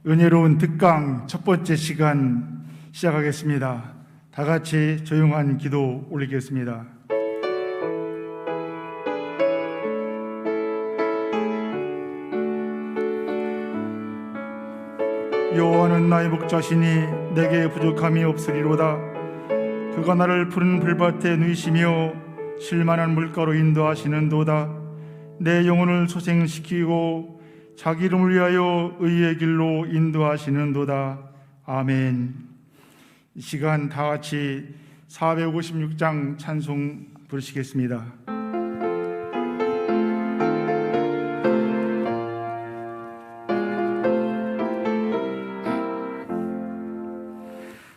은혜로운 특강 첫 번째 시간 시작하겠습니다. 다 같이 조용한 기도 올리겠습니다. 여호와는 나의 목자시니 내게 부족함이 없으리로다. 그가 나를 푸른 풀밭에 누이시며 쉴만한 물가로 인도하시는도다. 내 영혼을 소생시키고 자기 이름을 위하여 의의 길로 인도하시는도다. 아멘. 이 시간 다 같이 456장 찬송 부르시겠습니다.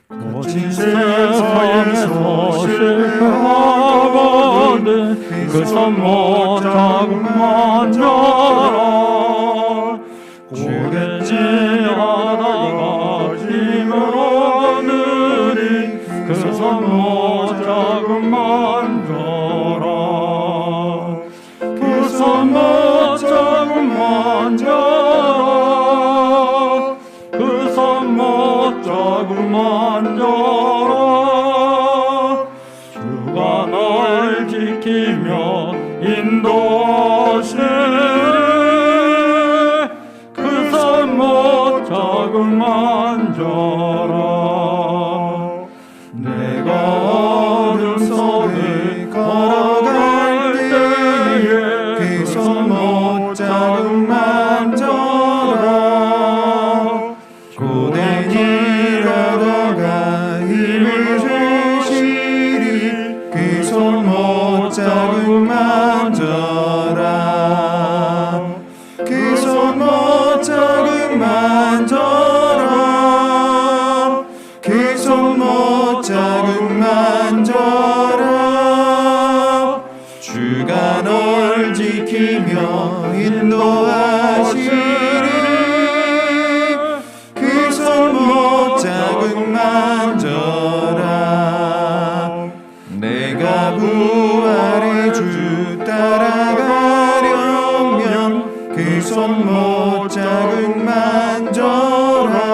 거친 세상에서 실패하거든 그 손못 자국만 자라. 고겠지 하다가 힘을 얻으리 그 손못 자국만 자라. 그 손못 자국만 자라. 그 손못 자국만 자라. 주가 날 지키며 인도하시네. 그 손못 자국만 자라. 내가 어둠 속에 걸어갈 때에 그 손못 자국만 자라. 고된 길 하다가 힘을 주시리 그 손못 자국만 자라. 그 손못 자국만 자라. 그 손못 자국만 자라. 주가 널 지키며 인도하시리. 그 손못 자국만 자라. 내가 부활의 주 따라가려면 그 손못 자국만 자라.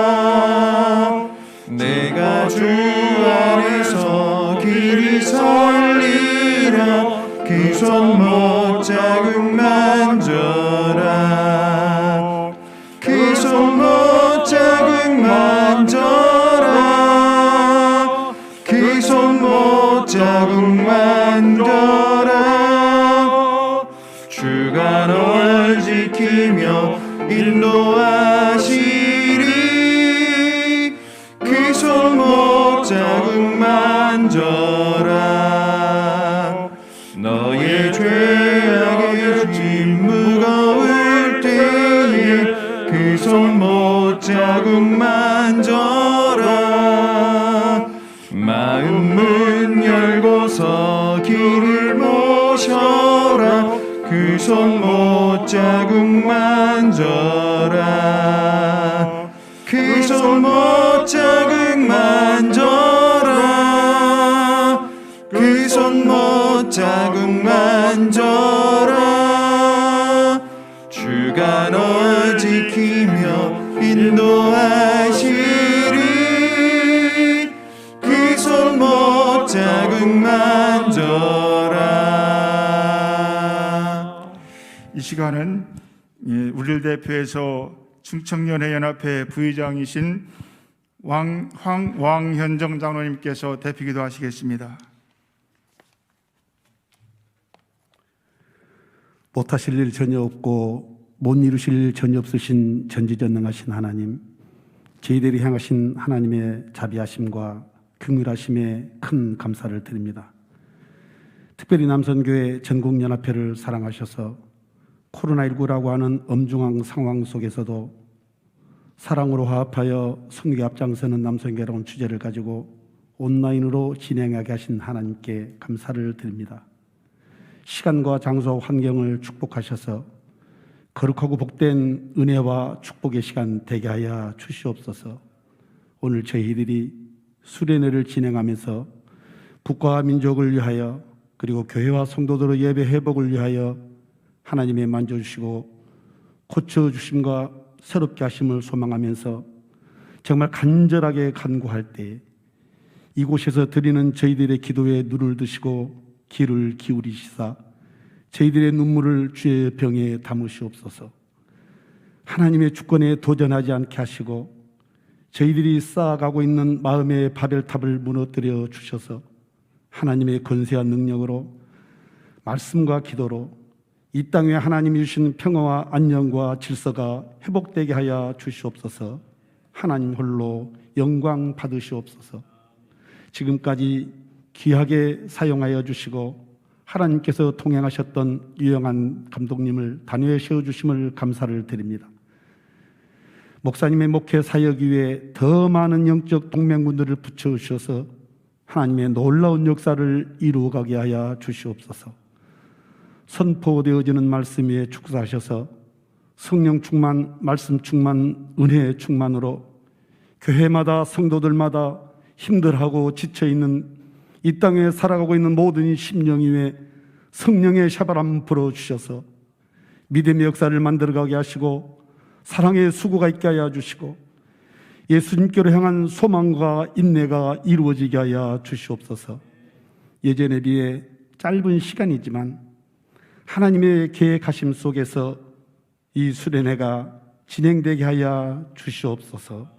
내가 주 안에서 길이 설리라. 그 손못 자국만 자라. 그 손못 자국만 자라. 그 손못 자국만 자라. 주가 널 지키며 인도하시리. 그 손못 자국만 자라. 너의 죄악의 짐 무거울 때에 그 손못 자국만 자라. 마음 문 열고서 길을 모셔라. 그 손못 자국만 자라. 그 손못 자국만 자라. 그 손못 자국만 자라. 주가 널 지키며 인도하시리. 그 손못 자국만 자라. 이 시간은 우리를 대표해서 충청연회연합회 부의장이신 왕현정 장로님께서 대표기도 하시겠습니다. 못하실 일 전혀 없고 못 이루실 일 전혀 없으신 전지전능하신 하나님, 저희들이 향하신 하나님의 자비하심과 긍휼하심에 큰 감사를 드립니다. 특별히 남선교회 전국연합회를 사랑하셔서 코로나19라고 하는 엄중한 상황 속에서도 사랑으로 화합하여 성교에 앞장서는 남선교회라는 주제를 가지고 온라인으로 진행하게 하신 하나님께 감사를 드립니다. 시간과 장소, 환경을 축복하셔서 거룩하고 복된 은혜와 축복의 시간 되게 하여 주시옵소서. 오늘 저희들이 수련회를 진행하면서 국가와 민족을 위하여 그리고 교회와 성도들의 예배 회복을 위하여 하나님의 만져주시고 고쳐주심과 새롭게 하심을 소망하면서 정말 간절하게 간구할 때 이곳에서 드리는 저희들의 기도에 눈을 드시고 귀를 기울이시사 저희들의 눈물을 주의 병에 담으시옵소서. 하나님의 주권에 도전하지 않게 하시고 저희들이 쌓아가고 있는 마음의 바벨탑을 무너뜨려 주셔서 하나님의 권세와 능력으로 말씀과 기도로 이 땅에 하나님이 주신 평화와 안녕과 질서가 회복되게 하여 주시옵소서. 하나님 홀로 영광 받으시옵소서. 지금까지 귀하게 사용하여 주시고 하나님께서 통행하셨던 유영한 감독님을 단위에 세워주심을 감사를 드립니다. 목사님의 목회 사역 위에 더 많은 영적 동맹군들을 붙여주셔서 하나님의 놀라운 역사를 이루어가게 하여 주시옵소서. 선포되어지는 말씀 위에 축사하셔서 성령 충만, 말씀 충만, 은혜 충만으로 교회마다 성도들마다 힘들하고 지쳐있는 이 땅에 살아가고 있는 모든 이 심령 위에 성령의 샤바람 불어주셔서 믿음의 역사를 만들어가게 하시고 사랑의 수고가 있게 하여 주시고 예수님께로 향한 소망과 인내가 이루어지게 하여 주시옵소서. 예전에 비해 짧은 시간이지만 하나님의 계획하심 속에서 이 수련회가 진행되게 하여 주시옵소서.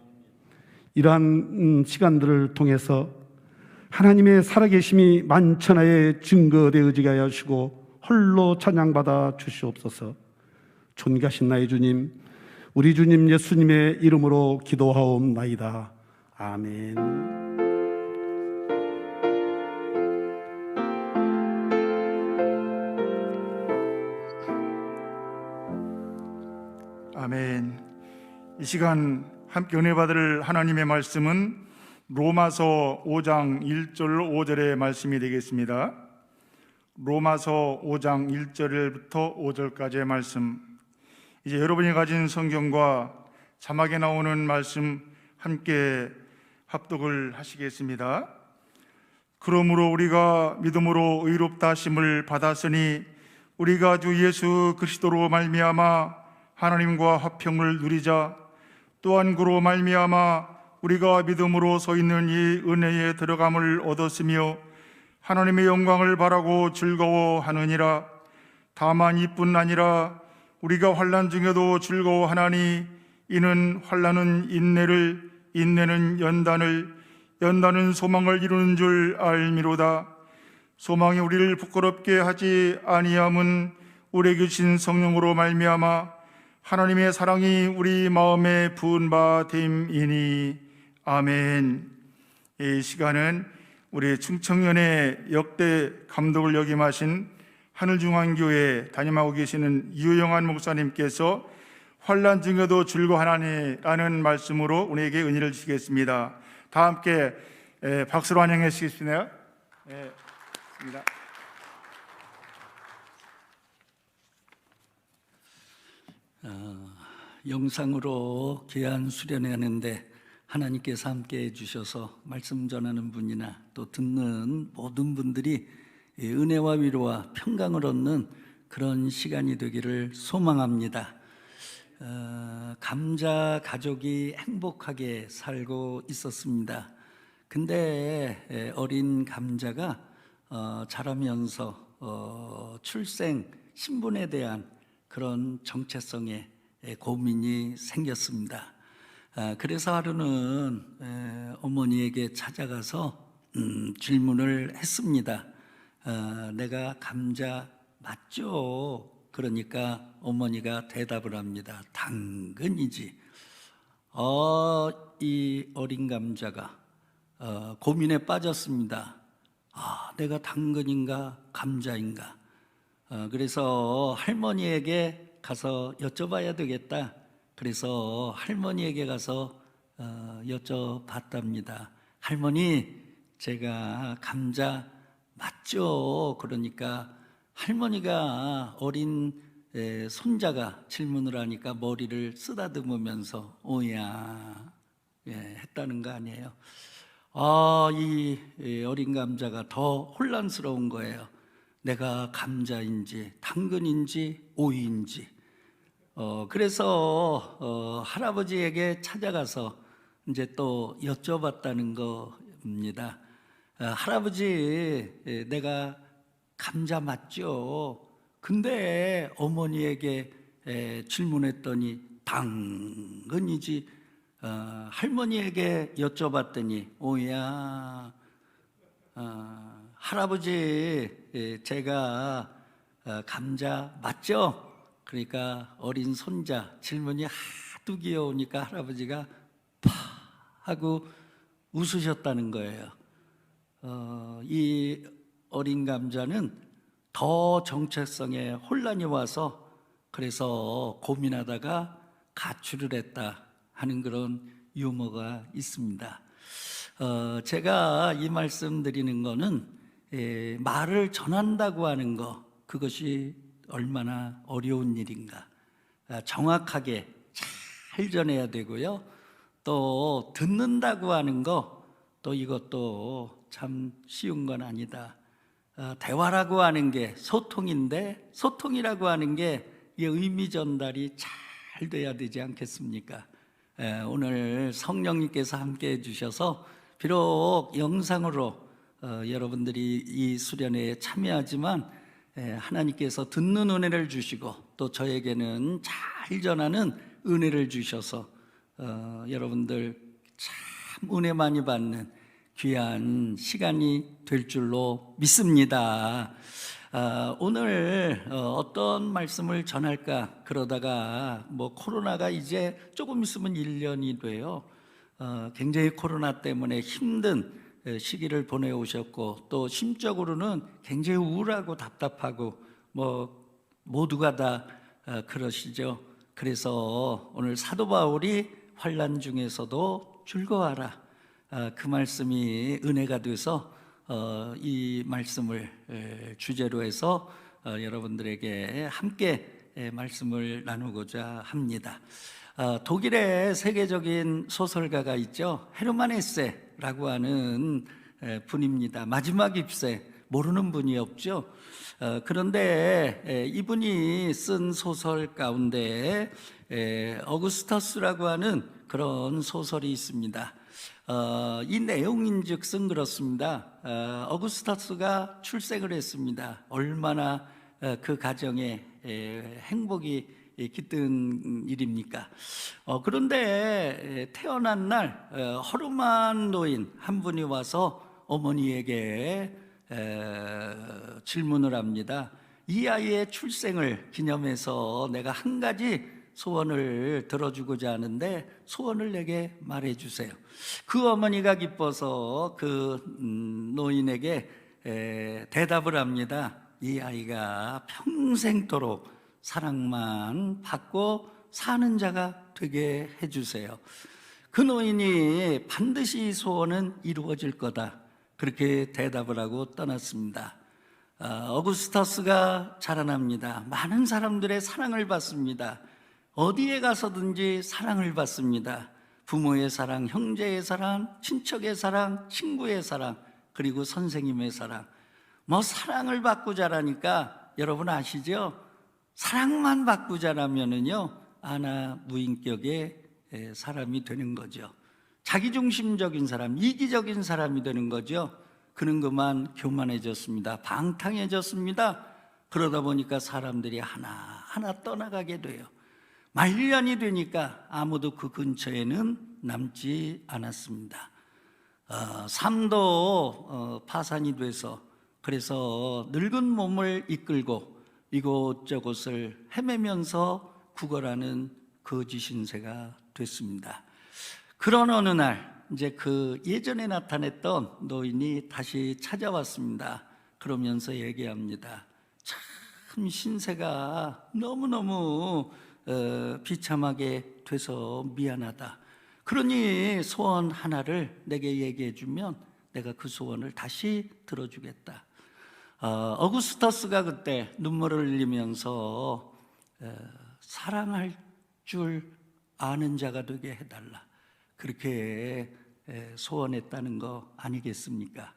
이러한 시간들을 통해서 하나님의 살아계심이 만천하에 증거되어지게 하여 주시고 홀로 찬양받아 주시옵소서. 존귀하신 나의 주님, 우리 주님 예수님의 이름으로 기도하옵나이다. 아멘. 아멘. 이 시간 함께 은혜 받을 하나님의 말씀은 로마서 5장 1절 5절의 말씀이 되겠습니다. 로마서 5장 1절부터 5절까지의 말씀. 이제 여러분이 가진 성경과 자막에 나오는 말씀 함께 합독을 하시겠습니다. 그러므로 우리가 믿음으로 의롭다 하심을 받았으니 우리가 주 예수 그리스도로 말미암아 하나님과 화평을 누리자. 또한 그로 말미암아 우리가 믿음으로 서 있는 이 은혜에 들어감을 얻었으며 하나님의 영광을 바라고 즐거워하느니라. 다만 이뿐 아니라 우리가 환난 중에도 즐거워하나니 이는 환난은 인내를, 인내는 연단을, 연단은 소망을 이루는 줄 알미로다. 소망이 우리를 부끄럽게 하지 아니함은 우리에게 주신 성령으로 말미암아 하나님의 사랑이 우리 마음에 부은 바 됨이니. 아멘. 이 시간은 우리 충청연의 역대 감독을 역임하신 하늘중앙교회 담임하고 계시는 유영환 목사님께서 환난 중에도 즐거워하나니라는 말씀으로 우리에게 은혜를 주시겠습니다. 다 함께 박수로 환영해 주시겠습니다. 네, 영상으로 귀한 수련회 하는데 하나님께서 함께 해주셔서 말씀 전하는 분이나 또 듣는 모든 분들이 은혜와 위로와 평강을 얻는 그런 시간이 되기를 소망합니다. 감자 가족이 행복하게 살고 있었습니다. 근데 어린 감자가 자라면서 출생 신분에 대한 그런 정체성에 고민이 생겼습니다. 그래서 하루는 어머니에게 찾아가서 질문을 했습니다. 내가 감자 맞죠? 그러니까 어머니가 대답을 합니다. 당근이지. 이 어린 감자가 고민에 빠졌습니다. 내가 당근인가 감자인가? 그래서 할머니에게 가서 여쭤봐야 되겠다. 그래서 할머니에게 가서 여쭤봤답니다. 할머니, 제가 감자 맞죠? 그러니까 할머니가 어린 손자가 질문을 하니까 머리를 쓰다듬으면서 오야 했다는 거 아니에요. 이 어린 감자가 더 혼란스러운 거예요. 내가 감자인지 당근인지 오이인지 그래서 할아버지에게 찾아가서 이제 또 여쭤봤다는 겁니다. 할아버지, 내가 감자 맞죠? 근데 어머니에게 질문했더니 당근이지. 할머니에게 여쭤봤더니 오야, 할아버지, 제가 감자 맞죠? 그러니까 어린 손자 질문이 하도 귀여우니까 할아버지가 파 하고 웃으셨다는 거예요. 이 어린 감자는 더 정체성에 혼란이 와서 그래서 고민하다가 가출을 했다 하는 그런 유머가 있습니다. 제가 이 말씀 드리는 거는 말을 전한다고 하는 거, 그것이 얼마나 어려운 일인가. 정확하게 잘 전해야 되고요. 또 듣는다고 하는 거, 또 이것도 참 쉬운 건 아니다. 대화라고 하는 게 소통인데, 소통이라고 하는 게 이 의미 전달이 잘 돼야 되지 않겠습니까? 오늘 성령님께서 함께 해주셔서 비록 영상으로 여러분들이 이 수련회에 참여하지만 하나님께서 듣는 은혜를 주시고 또 저에게는 잘 전하는 은혜를 주셔서 여러분들 참 은혜 많이 받는 귀한 시간이 될 줄로 믿습니다. 오늘 어떤 말씀을 전할까 그러다가 코로나가 이제 조금 있으면 1년이 돼요. 굉장히 코로나 때문에 힘든 시기를 보내오셨고 또 심적으로는 굉장히 우울하고 답답하고 모두가 다 그러시죠. 그래서 오늘 사도 바울이 환난 중에서도 즐거워하라, 그 말씀이 은혜가 돼서 이 말씀을 주제로 해서 여러분들에게 함께 말씀을 나누고자 합니다. 독일의 세계적인 소설가가 있죠. 헤르만 헤세라고 하는 분입니다. 마지막 잎새, 모르는 분이 없죠. 그런데 이분이 쓴 소설 가운데 어구스터스라고 하는 그런 소설이 있습니다. 이 내용인즉슨 그렇습니다. 어구스터스가 출생을 했습니다. 얼마나 그 가정에 행복이 깃든 일입니까? 그런데 태어난 날 허름한 노인 한 분이 와서 어머니에게 질문을 합니다. 이 아이의 출생을 기념해서 내가 한 가지 소원을 들어주고자 하는데 소원을 내게 말해주세요. 그 어머니가 기뻐서 그 노인에게 대답을 합니다. 이 아이가 평생토록 사랑만 받고 사는 자가 되게 해주세요. 그 노인이 반드시 이 소원은 이루어질 거다, 그렇게 대답을 하고 떠났습니다. 어구스터스가 자라납니다. 많은 사람들의 사랑을 받습니다. 어디에 가서든지 사랑을 받습니다. 부모의 사랑, 형제의 사랑, 친척의 사랑, 친구의 사랑, 그리고 선생님의 사랑. 사랑을 받고 자라니까 여러분 아시죠? 사랑만 받고 자라면은요, 무인격의 사람이 되는 거죠. 자기중심적인 사람, 이기적인 사람이 되는 거죠. 그는 그만 교만해졌습니다. 방탕해졌습니다. 그러다 보니까 사람들이 하나하나 떠나가게 돼요. 말년이 되니까 아무도 그 근처에는 남지 않았습니다. 삶도 파산이 돼서 그래서 늙은 몸을 이끌고 이곳저곳을 헤매면서 구걸하는 거지 신세가 됐습니다. 그런 어느 날 이제 그 예전에 나타냈던 노인이 다시 찾아왔습니다. 그러면서 얘기합니다. 참 신세가 너무너무 비참하게 돼서 미안하다. 그러니 소원 하나를 내게 얘기해 주면 내가 그 소원을 다시 들어주겠다. 어구스터스가 그때 눈물을 흘리면서 사랑할 줄 아는 자가 되게 해달라, 그렇게 소원했다는 거 아니겠습니까?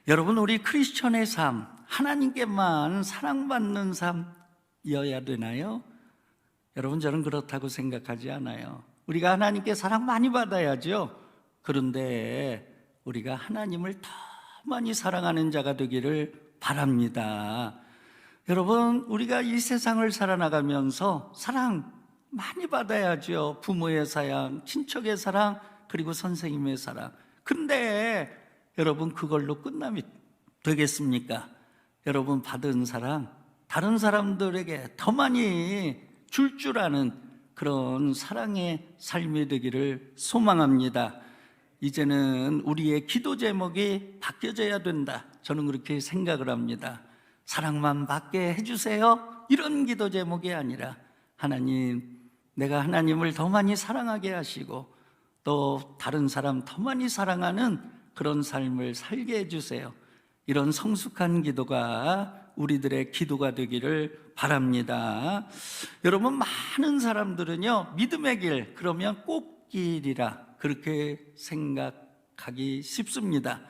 여러분, 우리 크리스천의 삶, 하나님께만 사랑받는 삶이어야 되나요? 여러분, 저는 그렇다고 생각하지 않아요. 우리가 하나님께 사랑 많이 받아야죠. 그런데 우리가 하나님을 더 많이 사랑하는 자가 되기를 바랍니다. 여러분, 우리가 이 세상을 살아나가면서 사랑 많이 받아야죠. 부모의 사랑, 친척의 사랑, 그리고 선생님의 사랑. 근데 여러분, 그걸로 끝남이 되겠습니까? 여러분, 받은 사랑, 다른 사람들에게 더 많이 줄 아는 그런 사랑의 삶이 되기를 소망합니다. 이제는 우리의 기도 제목이 바뀌어져야 된다, 저는 그렇게 생각을 합니다. 사랑만 받게 해주세요, 이런 기도 제목이 아니라, 하나님, 내가 하나님을 더 많이 사랑하게 하시고 또 다른 사람 더 많이 사랑하는 그런 삶을 살게 해주세요. 이런 성숙한 기도가 우리들의 기도가 되기를 바랍니다. 여러분, 많은 사람들은요, 믿음의 길 그러면 꽃길이라 그렇게 생각하기 쉽습니다.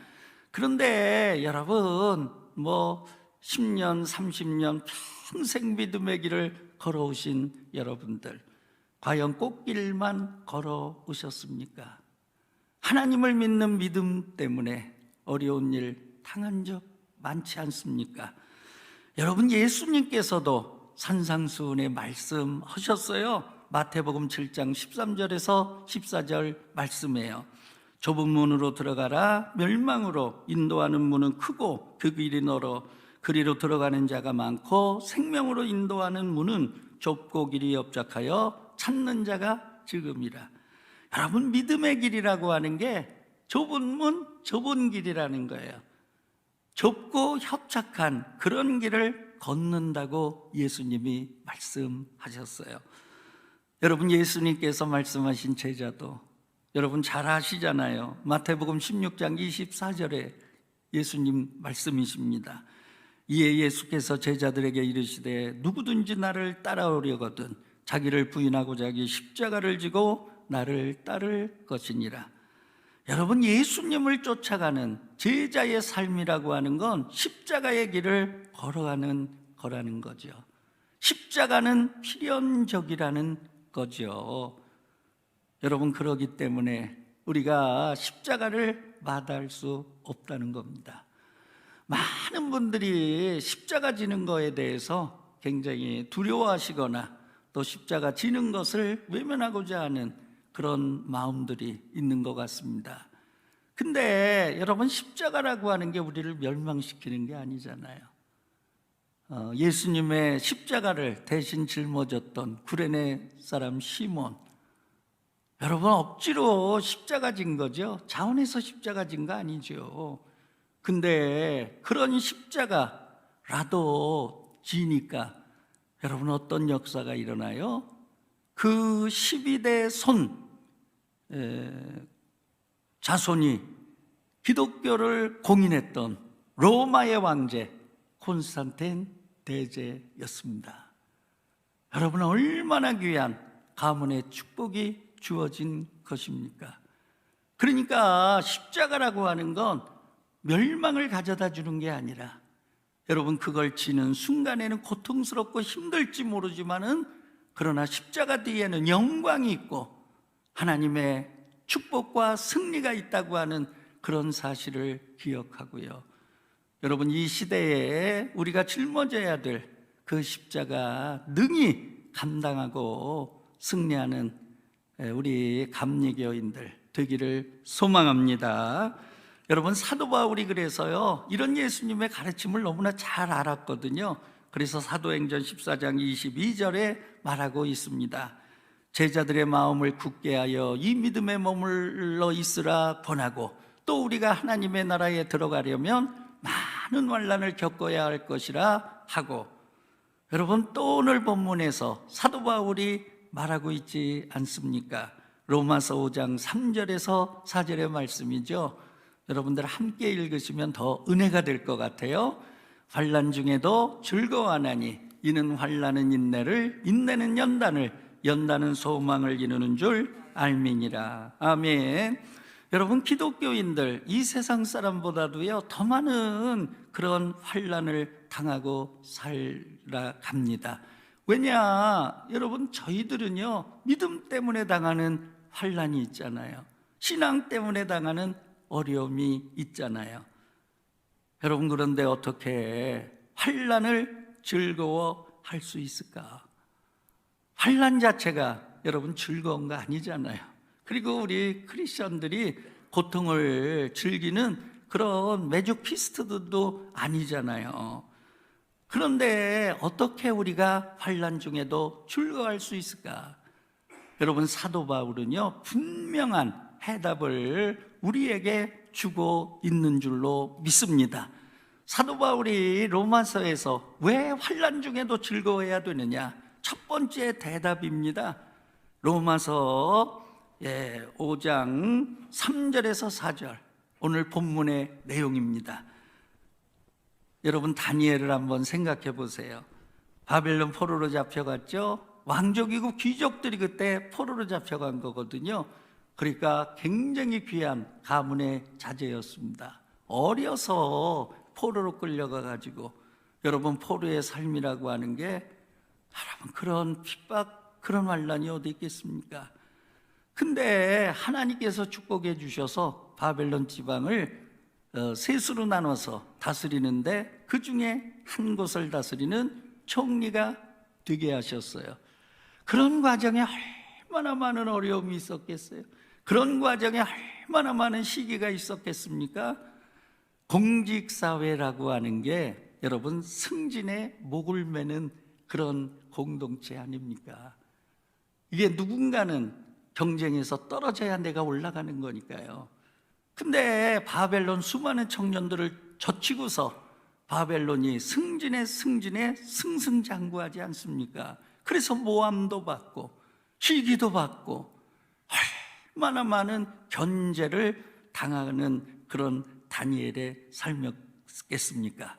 그런데 여러분, 10년, 30년 평생 믿음의 길을 걸어오신 여러분들, 과연 꽃길만 걸어오셨습니까? 하나님을 믿는 믿음 때문에 어려운 일 당한 적 많지 않습니까? 여러분, 예수님께서도 산상수훈에 말씀하셨어요. 마태복음 7장 13절에서 14절 말씀이에요. 좁은 문으로 들어가라. 멸망으로 인도하는 문은 크고 그 길이 넓어 그리로 들어가는 자가 많고, 생명으로 인도하는 문은 좁고 길이 협착하여 찾는 자가 적음이라. 여러분, 믿음의 길이라고 하는 게 좁은 문, 좁은 길이라는 거예요. 좁고 협착한 그런 길을 걷는다고 예수님이 말씀하셨어요. 여러분, 예수님께서 말씀하신 제자도 여러분 잘 아시잖아요. 마태복음 16장 24절에 예수님 말씀이십니다. 이에 예수께서 제자들에게 이르시되 누구든지 나를 따라오려거든 자기를 부인하고 자기 십자가를 지고 나를 따를 것이니라. 여러분, 예수님을 쫓아가는 제자의 삶이라고 하는 건 십자가의 길을 걸어가는 거라는 거죠. 십자가는 필연적이라는 거죠. 여러분, 그러기 때문에 우리가 십자가를 마다할 수 없다는 겁니다. 많은 분들이 십자가 지는 거에 대해서 굉장히 두려워하시거나 또 십자가 지는 것을 외면하고자 하는 그런 마음들이 있는 것 같습니다. 근데 여러분, 십자가라고 하는 게 우리를 멸망시키는 게 아니잖아요. 예수님의 십자가를 대신 짊어졌던 구레네 사람 시몬, 여러분, 억지로 십자가 진 거죠. 자원해서 십자가 진 거 아니죠. 근데 그런 십자가라도 지니까 여러분, 어떤 역사가 일어나요? 그 12대 자손이 기독교를 공인했던 로마의 왕제 콘스탄틴 대제였습니다. 여러분, 얼마나 귀한 가문의 축복이 주어진 것입니까? 그러니까 십자가라고 하는 건 멸망을 가져다 주는 게 아니라, 여러분, 그걸 지는 순간에는 고통스럽고 힘들지 모르지만은 그러나 십자가 뒤에는 영광이 있고 하나님의 축복과 승리가 있다고 하는 그런 사실을 기억하고요. 여러분, 이 시대에 우리가 짊어져야 될 그 십자가 능히 감당하고 승리하는 우리 감리교인들 되기를 소망합니다. 여러분, 사도 바울이 그래서요, 이런 예수님의 가르침을 너무나 잘 알았거든요. 그래서 사도행전 14장 22절에 말하고 있습니다. 제자들의 마음을 굳게 하여 이 믿음에 머물러 있으라 권하고, 또 우리가 하나님의 나라에 들어가려면 많은 환난을 겪어야 할 것이라 하고. 여러분, 또 오늘 본문에서 사도 바울이 말하고 있지 않습니까? 로마서 5장 3절에서 4절의 말씀이죠. 여러분들 함께 읽으시면 더 은혜가 될 것 같아요. 환난 중에도 즐거워하나니 이는 환난은 인내를, 인내는 연단을, 연단은 소망을 이루는 줄 알미니라. 아멘. 여러분, 기독교인들 이 세상 사람보다도요 더 많은 그런 환난을 당하고 살아갑니다. 왜냐, 여러분, 저희들은요, 믿음 때문에 당하는 환난이 있잖아요. 신앙 때문에 당하는 어려움이 있잖아요. 여러분, 그런데 어떻게 환난을 즐거워할 수 있을까? 환난 자체가 여러분 즐거운 거 아니잖아요. 그리고 우리 크리스천들이 고통을 즐기는 그런 매주 피스트도 아니잖아요. 그런데 어떻게 우리가 환난 중에도 즐거워할 수 있을까? 여러분, 사도 바울은요, 분명한 해답을 우리에게 주고 있는 줄로 믿습니다. 사도 바울이 로마서에서 왜 환난 중에도 즐거워해야 되느냐? 첫 번째 대답입니다. 로마서 5장 3절에서 4절, 오늘 본문의 내용입니다. 여러분, 다니엘을 한번 생각해 보세요. 바벨론 포로로 잡혀갔죠. 왕족이고 귀족들이 그때 포로로 잡혀간 거거든요. 그러니까 굉장히 귀한 가문의 자제였습니다. 어려서 포로로 끌려가 가지고, 여러분, 포로의 삶이라고 하는 게 여러분 그런 핍박, 그런 환난이 어디 있겠습니까? 근데 하나님께서 축복해 주셔서 바벨론 지방을 셋으로 나눠서 다스리는데, 그 중에 한 곳을 다스리는 총리가 되게 하셨어요. 그런 과정에 얼마나 많은 어려움이 있었겠어요? 그런 과정에 얼마나 많은 시기가 있었겠습니까? 공직사회라고 하는 게 여러분 승진의 목을 매는 그런 공동체 아닙니까? 이게 누군가는 경쟁에서 떨어져야 내가 올라가는 거니까요. 근데 바벨론 수많은 청년들을 젖히고서 바벨론이 승진에 승승장구하지 않습니까? 그래서 모함도 받고 시기도 받고 얼마나 많은 견제를 당하는 그런 다니엘의 삶이었겠습니까?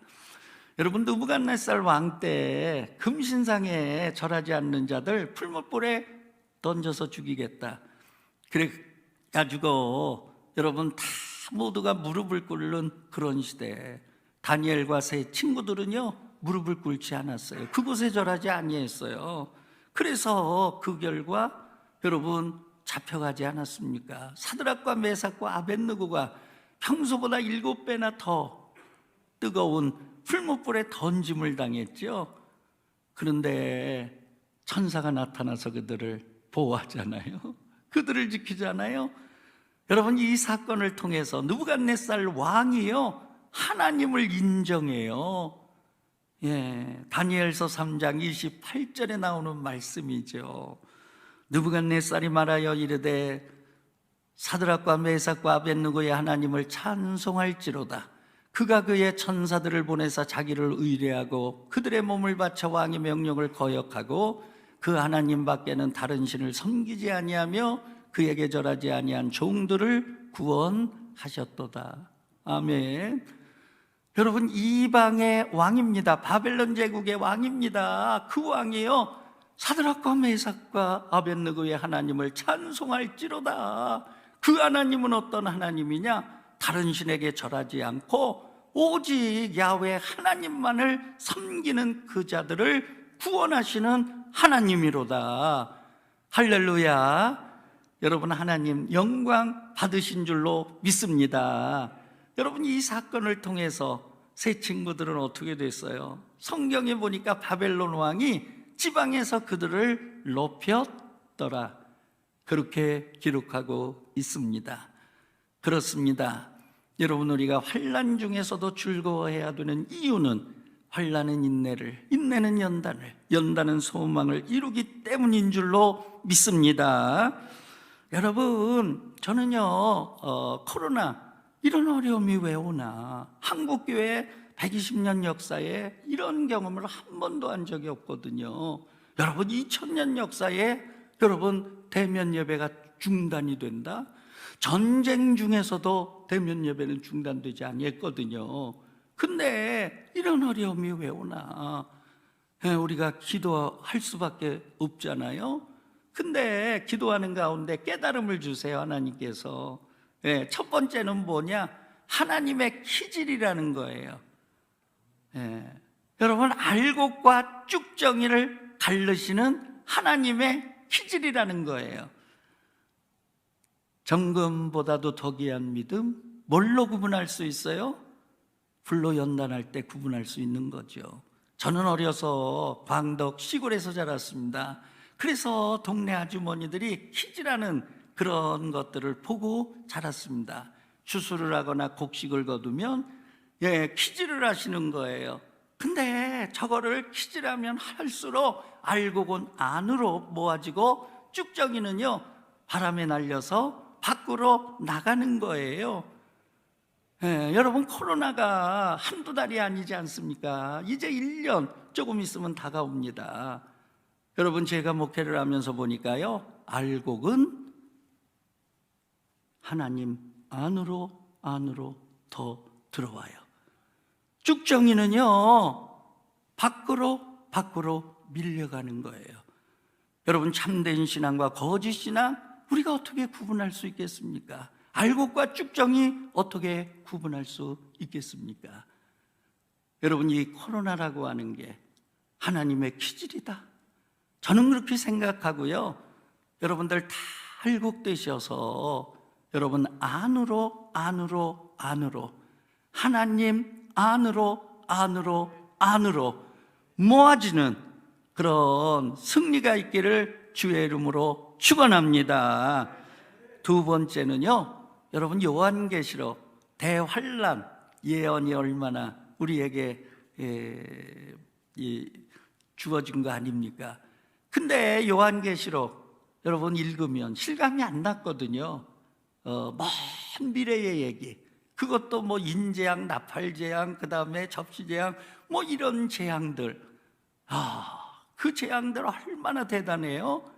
여러분, 느부갓네살 왕 때 금신상에 절하지 않는 자들 풀무불에 던져서 죽이겠다. 그래 가지고 여러분 다 모두가 무릎을 꿇는 그런 시대에 다니엘과 세 친구들은요 무릎을 꿇지 않았어요. 그곳에 절하지 아니했어요. 그래서 그 결과 여러분 잡혀가지 않았습니까? 사드락과 메삭과 아벳느고가 평소보다 7배나 더 뜨거운 풀무불에 던짐을 당했죠. 그런데 천사가 나타나서 그들을 보호하잖아요. 그들을 지키잖아요. 여러분, 이 사건을 통해서 느부갓네살 왕이요 하나님을 인정해요. 다니엘서 3장 28절에 나오는 말씀이죠. 느부갓네살이 말하여 이르되 사드락과 메삭과 아벳느고의 하나님을 찬송할지로다. 그가 그의 천사들을 보내사 자기를 의뢰하고 그들의 몸을 바쳐 왕의 명령을 거역하고 그 하나님 밖에는 다른 신을 섬기지 아니하며 그에게 절하지 아니한 종들을 구원하셨도다. 아멘. 여러분, 이방의 왕입니다. 바벨론 제국의 왕입니다. 그 왕이요 사드락과 메삭과 아벳느고의 하나님을 찬송할지로다. 그 하나님은 어떤 하나님이냐? 다른 신에게 절하지 않고 오직 야훼 하나님만을 섬기는 그 자들을 구원하시는 하나님이로다. 할렐루야. 여러분, 하나님 영광 받으신 줄로 믿습니다. 여러분, 이 사건을 통해서 세 친구들은 어떻게 됐어요? 성경에 보니까 바벨론 왕이 지방에서 그들을 높였더라. 그렇게 기록하고 있습니다. 그렇습니다. 여러분, 우리가 환난 중에서도 즐거워해야 되는 이유는 환난은 인내를, 인내는 연단을, 연단은 소망을 이루기 때문인 줄로 믿습니다. 여러분, 저는요 코로나 이런 어려움이 왜 오나, 한국교회 120년 역사에 이런 경험을 한 번도 한 적이 없거든요. 여러분, 2000년 역사에 여러분 대면 예배가 중단이 된다? 전쟁 중에서도 대면 예배는 중단되지 아니했거든요. 근데 이런 어려움이 왜 오나? 우리가 기도할 수밖에 없잖아요. 근데 기도하는 가운데 깨달음을 주세요, 하나님께서. 첫 번째는 뭐냐? 하나님의 기질이라는 거예요. 여러분, 알곡과 쭉정이를 가르시는 하나님의 기질이라는 거예요. 정금보다도 더 귀한 믿음, 뭘로 구분할 수 있어요? 불로 연단할 때 구분할 수 있는 거죠. 저는 어려서 광덕 시골에서 자랐습니다. 그래서 동네 아주머니들이 키즈라는 그런 것들을 보고 자랐습니다. 추수를 하거나 곡식을 거두면 키즈를 하시는 거예요. 근데 저거를 키즈라면 할수록 알곡은 안으로 모아지고 쭉정이는요 바람에 날려서 밖으로 나가는 거예요. 여러분, 코로나가 한두 달이 아니지 않습니까? 이제 1년 조금 있으면 다가옵니다. 여러분, 제가 목회를 하면서 보니까요, 알곡은 하나님 안으로 더 들어와요. 쭉정이는요 밖으로 밀려가는 거예요. 여러분, 참된 신앙과 거짓 신앙 우리가 어떻게 구분할 수 있겠습니까? 알곡과 쭉정이 어떻게 구분할 수 있겠습니까? 여러분, 이 코로나라고 하는 게 하나님의 기질이다, 저는 그렇게 생각하고요. 여러분들 다 알곡되셔서 여러분 안으로 하나님 안으로 모아지는 그런 승리가 있기를 주의 이름으로 축원합니다. 두 번째는요, 여러분, 요한계시록 대환란 예언이 얼마나 우리에게 주어진 거 아닙니까? 근데 요한계시록 여러분 읽으면 실감이 안 났거든요. 먼 미래의 얘기, 그것도 뭐 인재앙, 나팔재앙, 그 다음에 접시재앙, 뭐 이런 재앙들, 그 재앙들 얼마나 대단해요.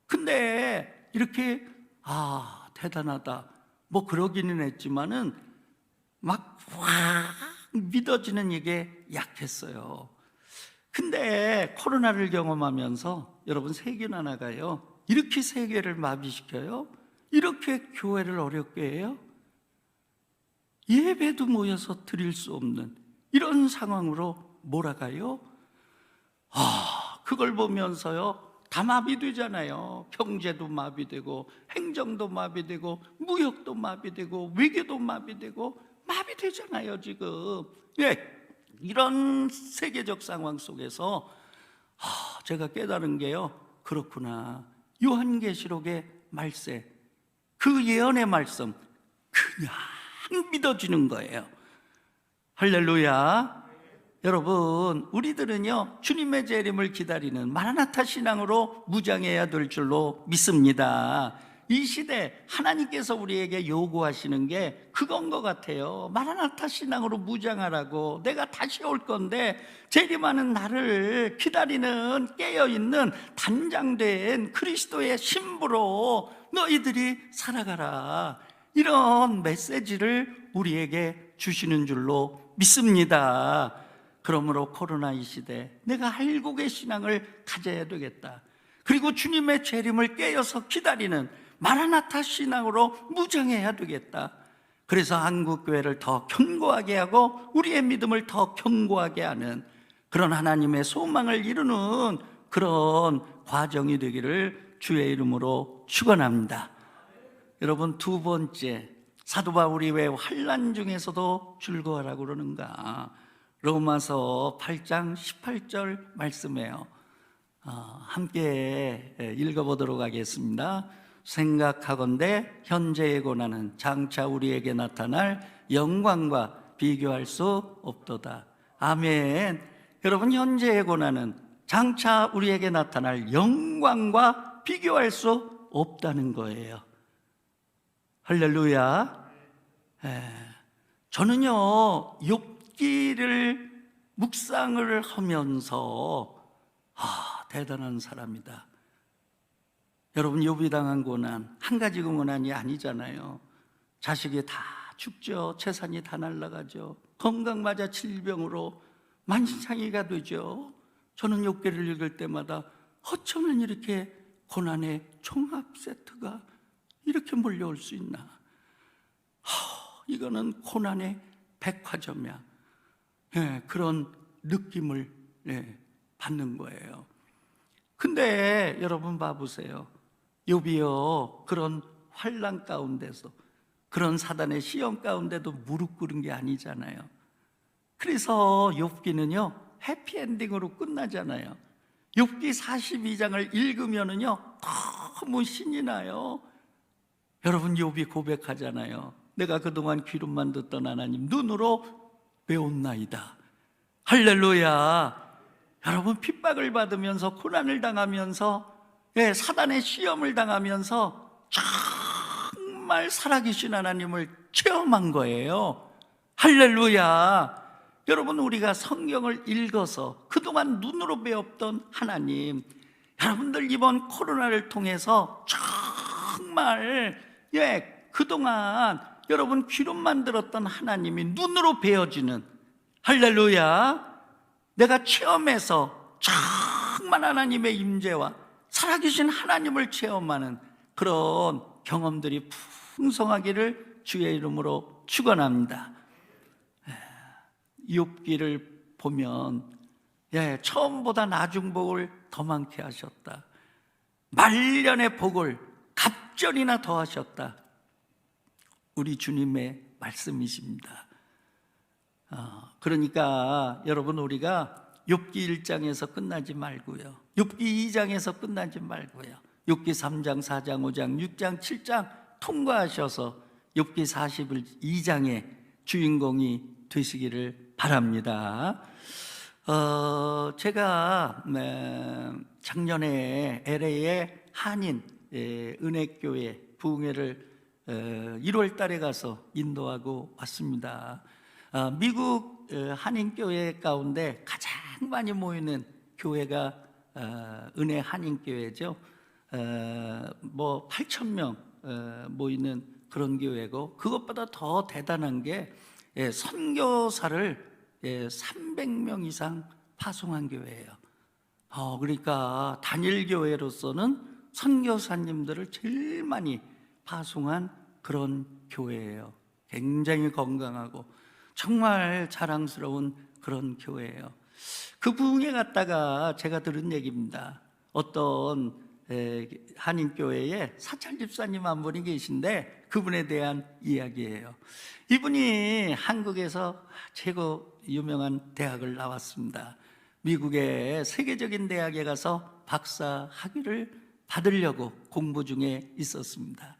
근데 이렇게 대단하다 뭐 그러기는 했지만은 막 확 믿어지는 이게 약했어요. 근데 코로나를 경험하면서 여러분, 세계나 나가요, 이렇게 세계를 마비시켜요? 이렇게 교회를 어렵게 해요? 예배도 모여서 드릴 수 없는 이런 상황으로 몰아가요? 그걸 보면서요 다 마비되잖아요. 경제도 마비되고, 행정도 마비되고, 무역도 마비되고, 외교도 마비되잖아요 지금. 이런 세계적 상황 속에서 제가 깨달은 게요, 그렇구나, 요한계시록의 말세, 그 예언의 말씀 그냥 믿어지는 거예요. 할렐루야. 여러분, 우리들은요 주님의 재림을 기다리는 마라나타 신앙으로 무장해야 될 줄로 믿습니다. 이 시대 하나님께서 우리에게 요구하시는 게 그건 것 같아요. 마라나타 신앙으로 무장하라고. 내가 다시 올 건데 재림하는 나를 기다리는 깨어있는 단장된 그리스도의 신부로 너희들이 살아가라, 이런 메시지를 우리에게 주시는 줄로 믿습니다. 그러므로 코로나 이 시대 내가 알곡의 신앙을 가져야 되겠다. 그리고 주님의 재림을 깨어서 기다리는 마라나타 신앙으로 무장해야 되겠다. 그래서 한국교회를 더 견고하게 하고 우리의 믿음을 더 견고하게 하는 그런 하나님의 소망을 이루는 그런 과정이 되기를 주의 이름으로 축원합니다. 여러분, 두 번째, 사도 바울이 왜 환난 중에서도 즐거워하라고 그러는가? 로마서 8장 18절 말씀이에요. 함께 읽어보도록 하겠습니다. 생각하건대 현재의 고난은 장차 우리에게 나타날 영광과 비교할 수 없도다. 아멘. 여러분, 현재의 고난은 장차 우리에게 나타날 영광과 비교할 수 없다는 거예요. 할렐루야. 저는요 욥기를 묵상을 하면서 대단한 사람이다. 여러분, 욥이 당한 고난 한 가지 고난이 아니잖아요. 자식이 다 죽죠. 재산이 다 날아가죠. 건강마저 질병으로 만신창이가 되죠. 저는 욥기를 읽을 때마다 어쩌면 이렇게 고난의 종합 세트가 이렇게 몰려올 수 있나? 이거는 고난의 백화점이야. 그런 느낌을 받는 거예요. 근데 여러분 봐보세요. 욥이요, 그런 환난 가운데서, 그런 사단의 시험 가운데도 무릎 꿇은 게 아니잖아요. 그래서 욥기는요 해피엔딩으로 끝나잖아요. 욥기 42장을 읽으면은요 너무 신이 나요. 여러분, 욥이 고백하잖아요. 내가 그동안 귀로만 듣던 하나님 눈으로 배웠나이다. 할렐루야. 여러분, 핍박을 받으면서 고난을 당하면서, 사단의 시험을 당하면서 정말 살아계신 하나님을 체험한 거예요. 할렐루야. 여러분, 우리가 성경을 읽어서 그동안 눈으로 배웠던 하나님, 여러분들 이번 코로나를 통해서 정말 그동안 여러분 귀로만 들었던 하나님이 눈으로 배어지는, 할렐루야, 내가 체험해서 정말 하나님의 임재와 살아계신 하나님을 체험하는 그런 경험들이 풍성하기를 주의 이름으로 축원합니다. 욥기를 보면 처음보다 나중복을 더 많게 하셨다. 말년의 복을 갑절이나 더하셨다. 우리 주님의 말씀이십니다. 그러니까 여러분, 우리가 욥기 1장에서 끝나지 말고요, 욥기 2장에서 끝나지 말고요, 욥기 3장, 4장, 5장, 6장, 7장 통과하셔서 욥기 42장의 주인공이 되시기를 바랍니다. 제가 작년에 LA의 한인 은혜교회 부흥회를 1월 달에 가서 인도하고 왔습니다. 미국 한인교회 가운데 가장 많이 모이는 교회가 은혜 한인교회죠. 뭐 8,000명 모이는 그런 교회고, 그것보다 더 대단한 게 선교사를 300명 이상 파송한 교회예요. 그러니까 단일 교회로서는 선교사님들을 제일 많이 파송한 그런 교회예요. 굉장히 건강하고 정말 자랑스러운 그런 교회예요. 그 부흥회 갔다가 제가 들은 얘기입니다. 어떤 한인교회에 사찰 집사님 한 분이 계신데 그분에 대한 이야기예요. 이분이 한국에서 최고 유명한 대학을 나왔습니다. 미국의 세계적인 대학에 가서 박사 학위를 받으려고 공부 중에 있었습니다.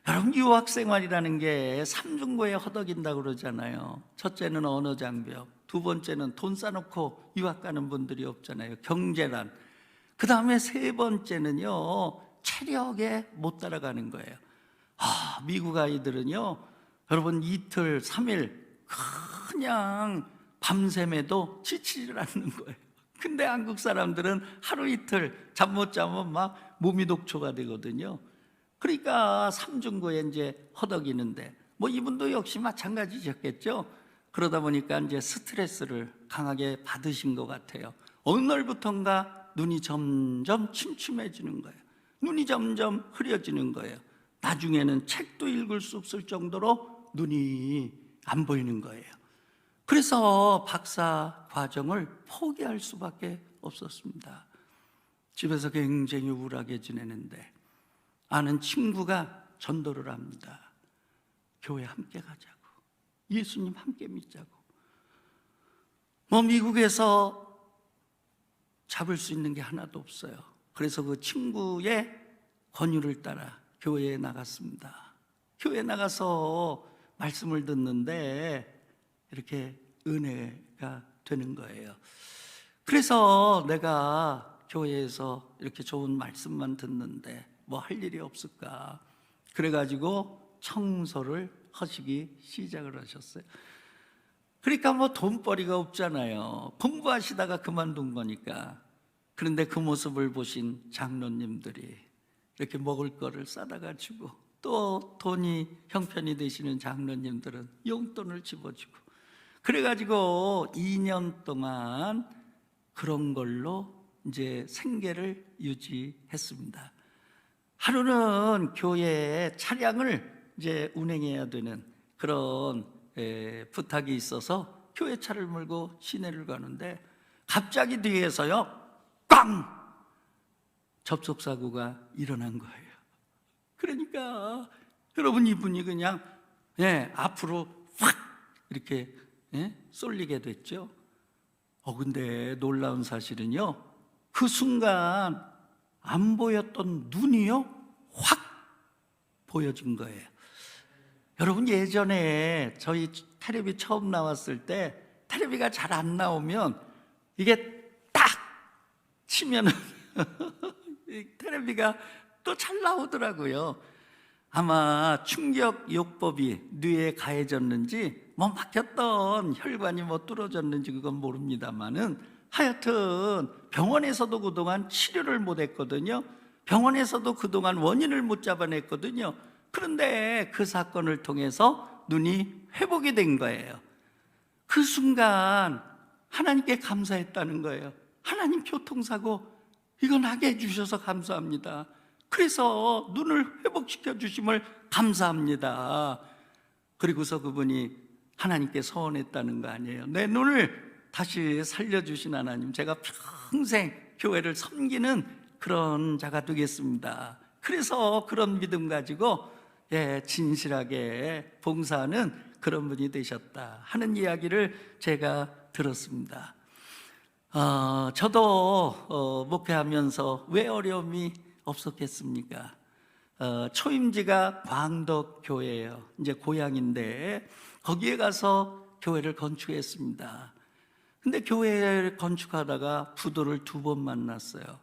여러분, 유학 생활이라는 게 삼중고에 허덕인다고 그러잖아요. 첫째는 언어 장벽, 두 번째는 돈 싸놓고 유학 가는 분들이 없잖아요. 경제난. 그 다음에 세 번째는요, 체력에 못 따라가는 거예요. 미국 아이들은요, 여러분, 이틀, 3일 그냥 밤샘에도 지치질 않는 거예요. 근데 한국 사람들은 하루 이틀 잠 못 자면 막 몸이 독초가 되거든요. 그러니까 삼중고에 이제 허덕이는데, 뭐 이분도 역시 마찬가지셨겠죠. 그러다 보니까 이제 스트레스를 강하게 받으신 것 같아요. 어느 날부턴가 눈이 점점 침침해지는 거예요. 눈이 점점 흐려지는 거예요. 나중에는 책도 읽을 수 없을 정도로 눈이 안 보이는 거예요. 그래서 박사 과정을 포기할 수밖에 없었습니다. 집에서 굉장히 우울하게 지내는데 아는 친구가 전도를 합니다. 교회 함께 가자고, 예수님 함께 믿자고. 뭐 미국에서 잡을 수 있는 게 하나도 없어요. 그래서 그 친구의 권유를 따라 교회에 나갔습니다. 교회에 나가서 말씀을 듣는데 이렇게 은혜가 되는 거예요. 그래서 내가 교회에서 이렇게 좋은 말씀만 듣는데 뭐 할 일이 없을까? 그래가지고 청소를 하시기 시작을 하셨어요. 그러니까 뭐 돈벌이가 없잖아요. 공부하시다가 그만둔 거니까. 그런데 그 모습을 보신 장로님들이 이렇게 먹을 거를 싸다가 주고, 또 돈이 형편이 되시는 장로님들은 용돈을 집어주고, 그래가지고 2년 동안 그런 걸로 이제 생계를 유지했습니다. 하루는 교회에 차량을 이제 운행해야 되는 그런 부탁이 있어서 교회 차를 몰고 시내를 가는데 갑자기 뒤에서요, 꽝! 접촉사고가 일어난 거예요. 그러니까 여러분, 이분이 그냥 앞으로 확 이렇게 쏠리게 됐죠. 근데 놀라운 사실은요, 그 순간 안 보였던 눈이요 확 보여진 거예요. 여러분, 예전에 저희 텔레비 처음 나왔을 때 텔레비가 잘 안 나오면 이게 딱 치면은 이 텔레비가 또 잘 나오더라고요. 아마 충격요법이 뇌에 가해졌는지 뭐 막혔던 혈관이 뭐 뚫어졌는지 그건 모릅니다만은, 하여튼 병원에서도 그동안 치료를 못했거든요. 병원에서도 그동안 원인을 못 잡아냈거든요. 그런데 그 사건을 통해서 눈이 회복이 된 거예요. 그 순간 하나님께 감사했다는 거예요. 하나님, 교통사고 이거 나게 해주셔서 감사합니다. 그래서 눈을 회복시켜 주심을 감사합니다. 그리고서 그분이 하나님께 서원했다는 거 아니에요. 내 눈을 다시 살려주신 하나님, 제가 평생 교회를 섬기는 그런 자가 되겠습니다. 그래서 그런 믿음 가지고 진실하게 봉사하는 그런 분이 되셨다 하는 이야기를 제가 들었습니다. 저도 목회하면서 왜 어려움이 없었겠습니까? 초임지가 광덕교회예요. 이제 고향인데 거기에 가서 교회를 건축했습니다. 근데 교회를 건축하다가 부도를 2번 만났어요.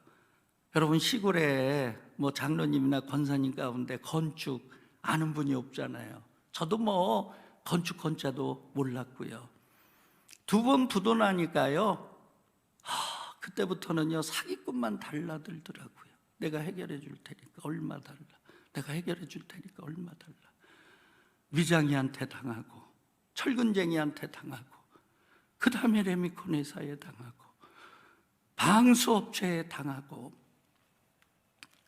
여러분, 시골에 뭐 장로님이나 권사님 가운데 건축 아는 분이 없잖아요. 저도 뭐 건축 건자도 몰랐고요. 2번 부도 나니까요, 그때부터는요 사기꾼만 달라들더라고요. 내가 해결해 줄 테니까 얼마 달라, 내가 해결해 줄 테니까 얼마 달라. 위장이한테 당하고 철근쟁이한테 당하고 그 다음에 레미콘 회사에 당하고 방수업체에 당하고,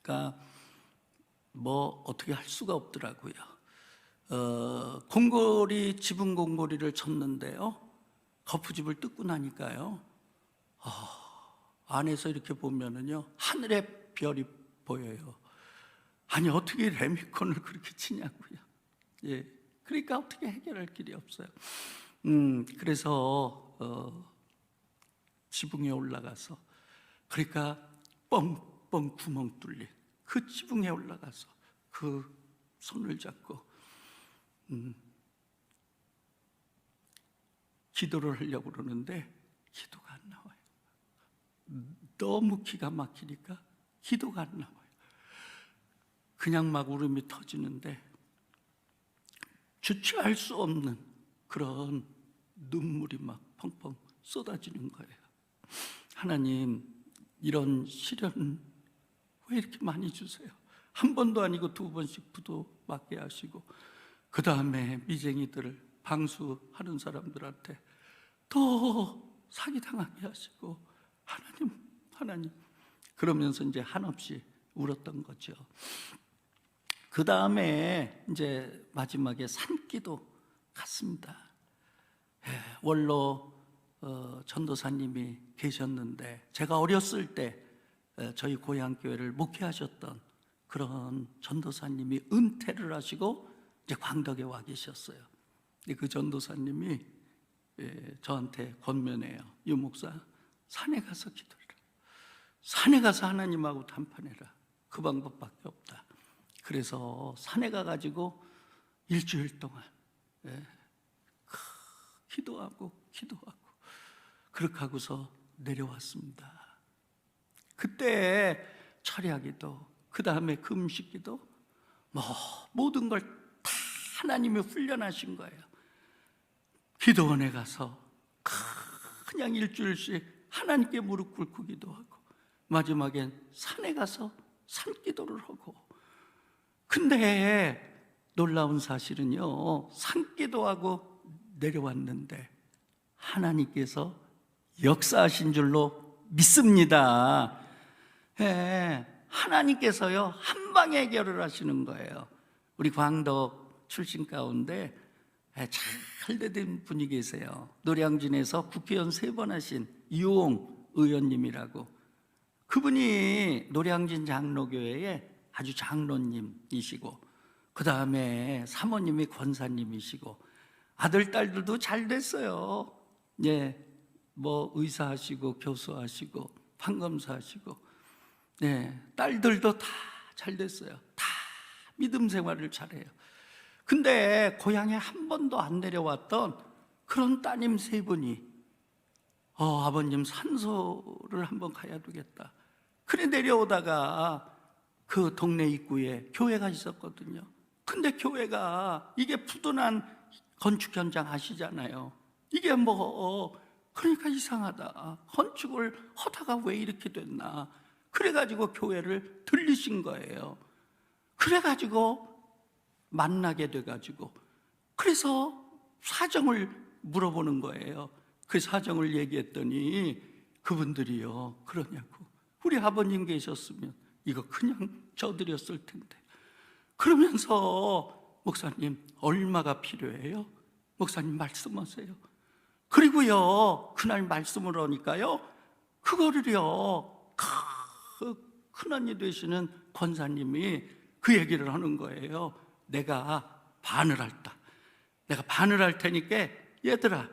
그러니까 뭐 어떻게 할 수가 없더라고요. 공고리, 지붕 공고리를 쳤는데요, 거푸집을 뜯고 나니까요, 안에서 이렇게 보면은요 하늘의 별이 보여요. 아니, 어떻게 레미콘을 그렇게 치냐고요. 그러니까 어떻게 해결할 길이 없어요. 그래서 지붕에 올라가서, 그러니까 뻥뻥 구멍 뚫린 그 지붕에 올라가서 그 손을 잡고 기도를 하려고 그러는데 기도가 안 나와요. 너무 기가 막히니까 기도가 안 나와요. 그냥 막 울음이 터지는데 주체할 수 없는 그런 눈물이 막 펑펑 쏟아지는 거예요. 하나님, 이런 시련 왜 이렇게 많이 주세요? 한 번도 아니고 2번씩 부도 맞게 하시고, 그 다음에 미쟁이들을 방수하는 사람들한테 더 사기당하게 하시고, 하나님 그러면서 이제 한없이 울었던 거죠. 그 다음에 이제 마지막에 산기도 갔습니다. 원로 전도사님이 계셨는데, 제가 어렸을 때 저희 고향교회를 목회하셨던 그런 전도사님이 은퇴를 하시고 이제 광덕에 와 계셨어요. 근데 그 전도사님이 저한테 권면해요. 유 목사, 산에 가서 기도해라. 산에 가서 하나님하고 담판해라. 그 방법밖에 없다. 그래서 산에 가가지고 일주일 동안 기도하고 그렇게 하고서 내려왔습니다. 그때 철야기도, 그 다음에 금식기도, 뭐 모든 걸 다 하나님이 훈련하신 거예요. 기도원에 가서 그냥 일주일씩 하나님께 무릎 꿇고 기도하고, 마지막엔 산에 가서 산기도를 하고. 근데 놀라운 사실은요, 산기도하고 내려왔는데 하나님께서 역사하신 줄로 믿습니다. 하나님께서요 한 방에 해결을 하시는 거예요. 우리 광덕 출신 가운데 잘 된 분이 계세요. 노량진에서 국회의원 3번 하신 이용 의원님이라고. 그분이 노량진 장로교회의 아주 장로님이시고, 그 다음에 사모님이 권사님이시고, 아들 딸들도 잘 됐어요. 예, 뭐 의사하시고 교수하시고 판검사하시고, 네, 딸들도 다 잘 됐어요. 다 믿음 생활을 잘해요. 근데 고향에 한 번도 안 내려왔던 그런 따님 세 분이 아버님 산소를 한번 가야 되겠다. 그래 내려오다가 그 동네 입구에 교회가 있었거든요. 근데 교회가 이게 푸근한 건축 현장 아시잖아요. 이게 뭐 그러니까 이상하다. 건축을 하다가 왜 이렇게 됐나. 그래가지고 교회를 들리신 거예요. 그래가지고 만나게 돼가지고, 그래서 사정을 물어보는 거예요. 그 사정을 얘기했더니 그분들이요, 그러냐고, 우리 아버님 계셨으면 이거 그냥 져드렸을 텐데. 그러면서 목사님 얼마가 필요해요? 목사님 말씀하세요. 그리고요, 그날 말씀을 하니까요, 그거를요, 그 큰언니 되시는 권사님이 그 얘기를 하는 거예요. 내가 반을 할다. 내가 반을 할 테니까 얘들아,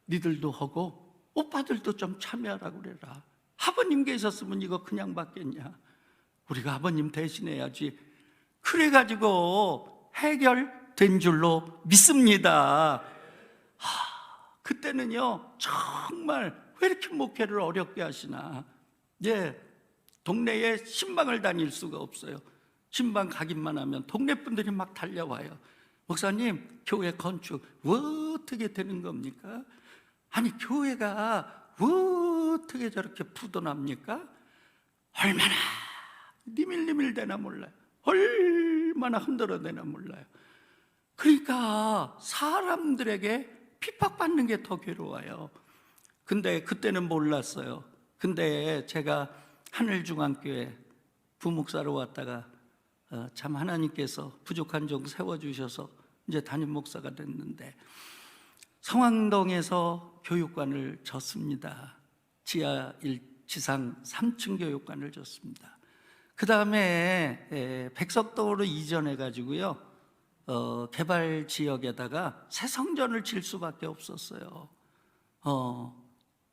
니들도 하고 오빠들도 좀 참여하라고 그래라. 아버님 계셨으면 이거 그냥 받겠냐. 우리가 아버님 대신해야지. 그래가지고 해결된 줄로 믿습니다. 그때는요, 정말 왜 이렇게 목회를 어렵게 하시나. 예, 동네에 신방을 다닐 수가 없어요. 신방 가기만 하면 동네 분들이 막 달려와요. 목사님, 교회 건축 어떻게 되는 겁니까? 아니, 교회가 어떻게 저렇게 푸근합니까? 얼마나 니밀니밀 되나 몰라요. 얼마나 흔들어대나 몰라요. 그러니까 사람들에게 핍박받는 게 더 괴로워요. 근데 그때는 몰랐어요. 근데 제가 하늘중앙교회 부목사로 왔다가 참 하나님께서 부족한 종 세워주셔서 이제 담임 목사가 됐는데, 성황동에서 교육관을 졌습니다. 지하 1, 지상 3층 교육관을 졌습니다. 그 다음에 백석동으로 이전해 가지고요, 개발 지역에다가 새성전을 질 수밖에 없었어요.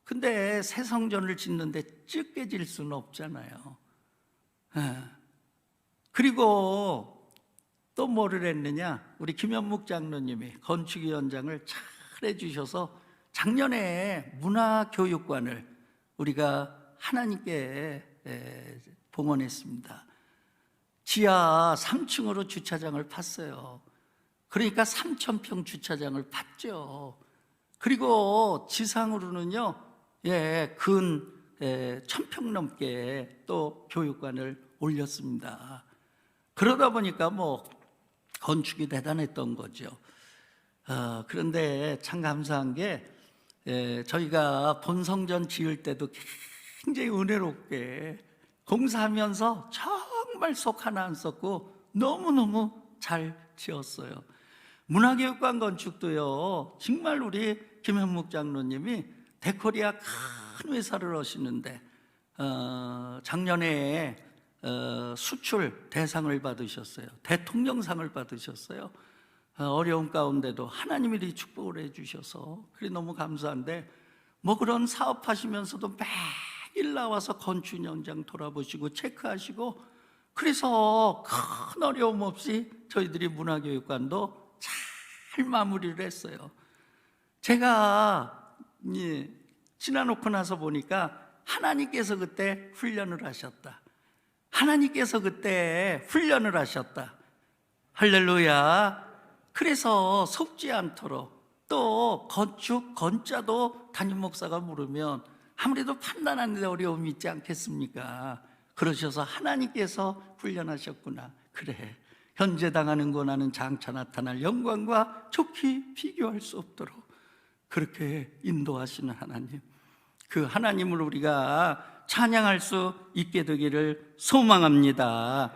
근데 새성전을 짓는데 ጭ게 질 수는 없잖아요. 그리고 또 뭐를 했느냐, 우리 김현묵 장로님이 건축위원장을 잘 해주셔서 작년에 문화교육관을 우리가 하나님께 봉헌했습니다. 지하 3층으로 주차장을 팠어요. 그러니까 3,000평 주차장을 팠죠. 그리고 지상으로는요, 근 1,000평 넘게 또 교육관을 올렸습니다. 그러다 보니까 뭐 건축이 대단했던 거죠. 그런데 참 감사한 게, 저희가 본성전 지을 때도 굉장히 은혜롭게 공사하면서 정말 속 하나 안 썼고 너무너무 잘 지었어요. 문화교육관 건축도요, 정말 우리 김현묵 장로님이 데코리아 큰 회사를 하시는데 작년에 수출 대상을 받으셨어요. 대통령상을 받으셨어요. 어려운 가운데도 하나님이 이 축복을 해주셔서 그래 너무 감사한데, 뭐 그런 사업하시면서도 매일 나와서 건축 현장 돌아보시고 체크하시고, 그래서 큰 어려움 없이 저희들이 문화교육관도 잘 마무리를 했어요. 제가 지나놓고 나서 보니까 하나님께서 그때 훈련을 하셨다. 하나님께서 그때 훈련을 하셨다. 할렐루야. 그래서 속지 않도록, 또 건축 건자도 담임 목사가 물으면 아무래도 판단하는 데 어려움이 있지 않겠습니까? 그러셔서 하나님께서 훈련하셨구나. 그래, 현재 당하는 고난은 장차 나타날 영광과 좋게 비교할 수 없도록 그렇게 인도하시는 하나님, 그 하나님을 우리가 찬양할 수 있게 되기를 소망합니다.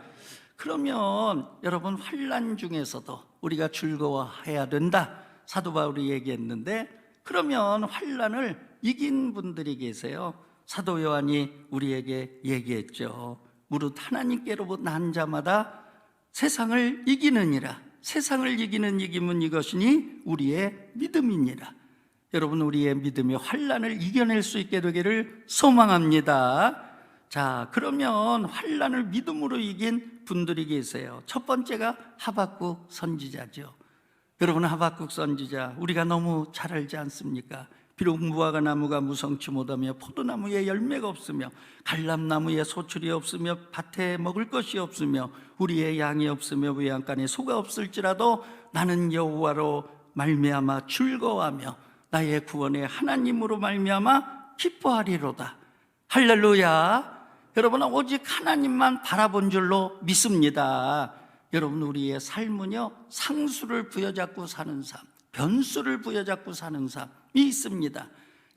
그러면 여러분, 환난 중에서도 우리가 즐거워해야 된다, 사도 바울이 얘기했는데, 그러면 환난을 이긴 분들이 계세요. 사도 요한이 우리에게 얘기했죠. 무릇 하나님께로부터 난 자마다 세상을 이기느니라. 세상을 이기는 이김은 이것이니 우리의 믿음이니라. 여러분, 우리의 믿음이 환난을 이겨낼 수 있게 되기를 소망합니다. 자, 그러면 환난을 믿음으로 이긴 분들이 계세요. 첫 번째가 하박국 선지자죠. 여러분, 하박국 선지자 우리가 너무 잘 알지 않습니까? 비록 무화과 나무가 무성치 못하며 포도나무에 열매가 없으며 갈람나무에 소출이 없으며 밭에 먹을 것이 없으며 우리의 양이 없으며 외양간에 소가 없을지라도 나는 여호와로 말미암아 즐거워하며 나의 구원의 하나님으로 말미암아 기뻐하리로다. 할렐루야. 여러분, 오직 하나님만 바라본 줄로 믿습니다. 여러분, 우리의 삶은요, 상수를 부여잡고 사는 삶, 변수를 부여잡고 사는 삶이 있습니다.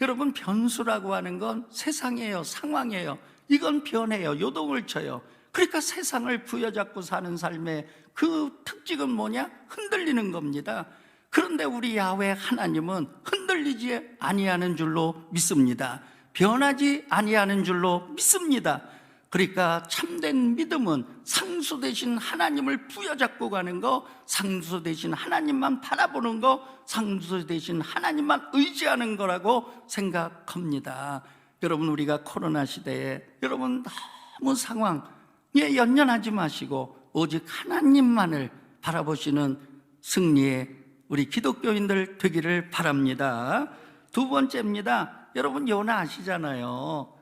여러분, 변수라고 하는 건 세상이에요, 상황이에요. 이건 변해요, 요동을 쳐요. 그러니까 세상을 부여잡고 사는 삶의 그 특징은 뭐냐? 흔들리는 겁니다. 그런데 우리 야훼 하나님은 흔들리지 아니하는 줄로 믿습니다. 변하지 아니하는 줄로 믿습니다. 그러니까 참된 믿음은 상수 대신 하나님을 부여잡고 가는 거, 상수 대신 하나님만 바라보는 거, 상수 대신 하나님만 의지하는 거라고 생각합니다. 여러분, 우리가 코로나 시대에 여러분 너무 상황에 연연하지 마시고 오직 하나님만을 바라보시는 승리의 우리 기독교인들 되기를 바랍니다. 두 번째입니다. 여러분, 요나 아시잖아요.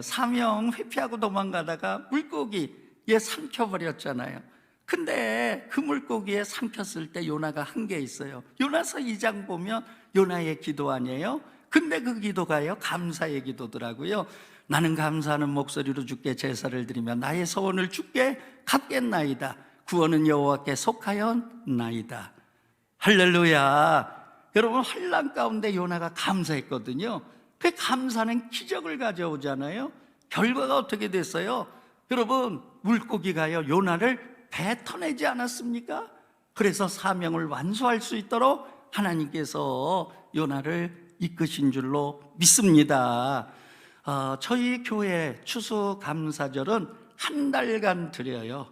사명 회피하고 도망가다가 물고기에 삼켜버렸잖아요. 근데 그 물고기에 삼켰을 때 요나가 한 게 있어요. 요나서 2장 보면 요나의 기도 아니에요? 근데 그 기도가요, 감사의 기도더라고요. 나는 감사하는 목소리로 주께 제사를 드리며 나의 소원을 주께 갚겠나이다. 구원은 여호와께 속하였나이다. 할렐루야. 여러분, 환난 가운데 요나가 감사했거든요. 그 감사는 기적을 가져오잖아요. 결과가 어떻게 됐어요? 여러분, 물고기가요, 요나를 뱉어내지 않았습니까? 그래서 사명을 완수할 수 있도록 하나님께서 요나를 이끄신 줄로 믿습니다. 저희 교회 추수감사절은 한 달간 드려요.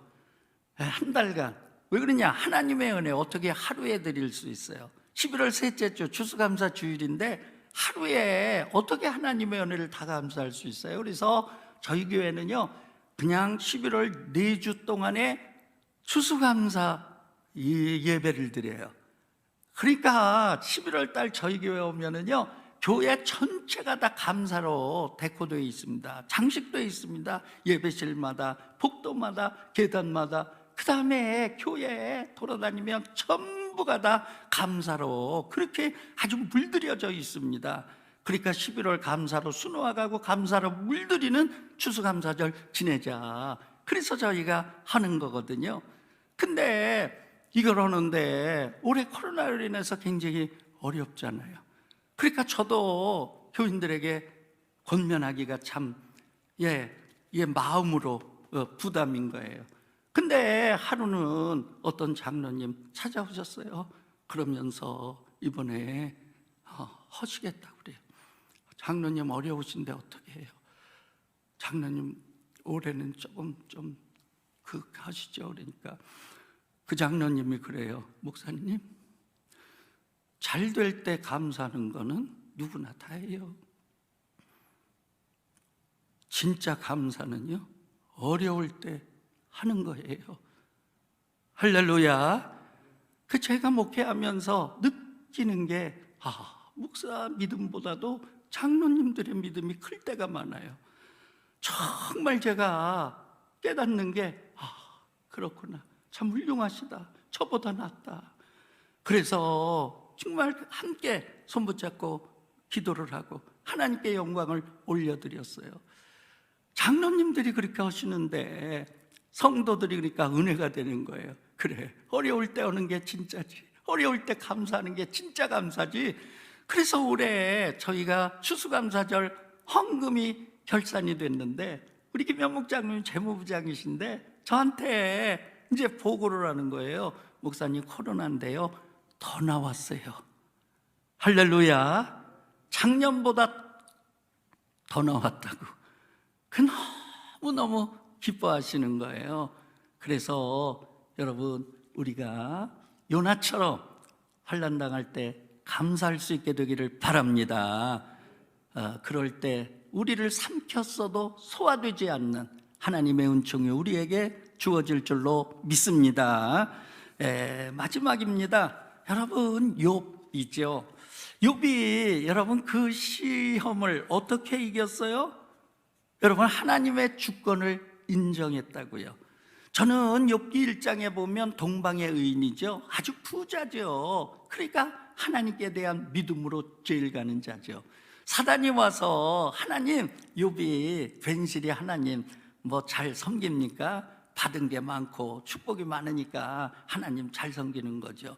한 달간. 왜 그러냐? 하나님의 은혜 어떻게 하루에 드릴 수 있어요? 11월 셋째 주 추수감사 주일인데 하루에 어떻게 하나님의 은혜를 다 감사할 수 있어요? 그래서 저희 교회는요, 그냥 11월 4주 동안에 추수감사 예배를 드려요. 그러니까 11월 달 저희 교회 오면은요, 교회 전체가 다 감사로 데코되어 있습니다. 장식되어 있습니다. 예배실마다, 복도마다, 계단마다. 그 다음에 교회에 돌아다니면 전부가 다 감사로 그렇게 아주 물들여져 있습니다. 그러니까 11월 감사로 수놓아가고 감사로 물들이는 추수감사절 지내자. 그래서 저희가 하는 거거든요. 근데 이걸 하는데 올해 코로나로 인해서 굉장히 어렵잖아요. 그러니까 저도 교인들에게 권면하기가 참 마음으로 부담인 거예요. 근데 하루는 어떤 장로님 찾아오셨어요. 그러면서 이번에 하시겠다고 그래요. 장로님 어려우신데 어떻게 해요? 장로님 올해는 조금 좀 하시죠. 그러니까 그 장로님이 그래요. 목사님, 잘 될 때 감사하는 거는 누구나 다 해요. 진짜 감사는요, 어려울 때 하는 거예요. 할렐루야. 그 제가 목회하면서 느끼는 게 목사 믿음보다도 장로님들의 믿음이 클 때가 많아요. 정말 제가 깨닫는 게 그렇구나, 참 훌륭하시다, 저보다 낫다. 그래서 정말 함께 손붙잡고 기도를 하고 하나님께 영광을 올려드렸어요. 장로님들이 그렇게 하시는데 성도들이 그러니까 은혜가 되는 거예요. 그래, 어려울 때 오는 게 진짜지, 어려울 때 감사하는 게 진짜 감사지. 그래서 올해 저희가 추수감사절 헌금이 결산이 됐는데 우리 김현묵 장로님 재무부장이신데 저한테 이제 보고를 하는 거예요. 목사님, 코로나인데요, 더 나왔어요. 할렐루야. 작년보다 더 나왔다고. 그 너무너무 기뻐하시는 거예요. 그래서 여러분, 우리가 요나처럼 환난 당할 때 감사할 수 있게 되기를 바랍니다. 그럴 때 우리를 삼켰어도 소화되지 않는 하나님의 은총이 우리에게 주어질 줄로 믿습니다. 마지막입니다. 여러분, 욥이죠. 욥이 여러분 그 시험을 어떻게 이겼어요? 여러분, 하나님의 주권을 인정했다고요. 저는 욥기 1장에 보면 동방의 의인이죠. 아주 부자죠. 그러니까 하나님께 대한 믿음으로 제일 가는 자죠. 사단이 와서 하나님, 욥이 괜시리 하나님 뭐 잘 섬깁니까? 받은 게 많고 축복이 많으니까 하나님 잘 섬기는 거죠.